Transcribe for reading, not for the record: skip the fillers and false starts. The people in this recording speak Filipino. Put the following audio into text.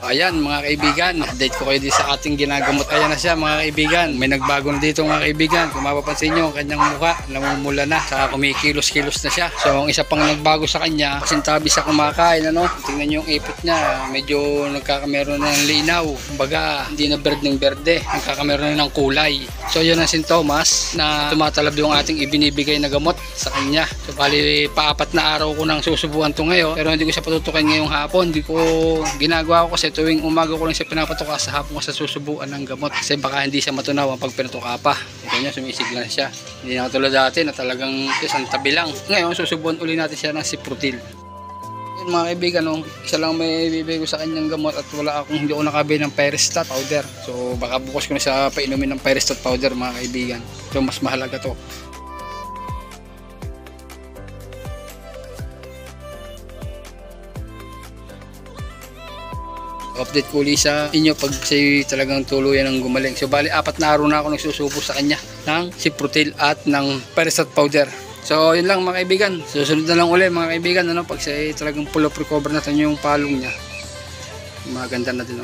Ayan mga kaibigan, update ko kayo dito sa ating ginagamot. Ayan na siya mga kaibigan. May nagbago na dito mga kaibigan. Kung mapapansin nyo, ang kanyang mukha namumula na, saka kumikilos-kilos na siya. So ang isa pang nagbago sa kanya, kasintabi sa kumakain, ano? Tingnan nyo yung ipot niya, medyo nagkakameron na ng linaw. Kumbaga, hindi na bird ng berde, nagkakameron na ng kulay. So yun ang sintomas na tumatalab yung ating ibinibigay na gamot sa kanya. So bali, pa-4 na araw ko nang susubukan to ngayon, pero hindi ko siya patutukan ngayong hapon. Hindi ko ginagawa ko kasi tuwing umaga ko lang siya pinapatuka, sa hapon ko sa susubukan ng gamot kasi baka hindi siya matunaw pag pinatuka pa. Ito niya, sumisigla na siya. Hindi na katulad dati na talagang isang tabi lang. Ngayon susubukan uli natin siya ng Ciprotil. Yun mga kaibigan, isa lang may bibigay ko sa kanyang gamot at hindi ako nakabili ng Pyrestat powder. So baka bukas ko na siya painumin ng Pyrestat powder mga kaibigan. So mas mahalaga to. Update ko ulit sa inyo pag siya talagang tuluyan ng gumaling. So bali 4 na araw na ako nagsusubo sa kanya ng Ciprotil at ng Pyrestat powder. So yun lang mga kaibigan. Susunod na lang ulit mga kaibigan, pag siya talagang full of recover na yung palong niya. Maganda na din.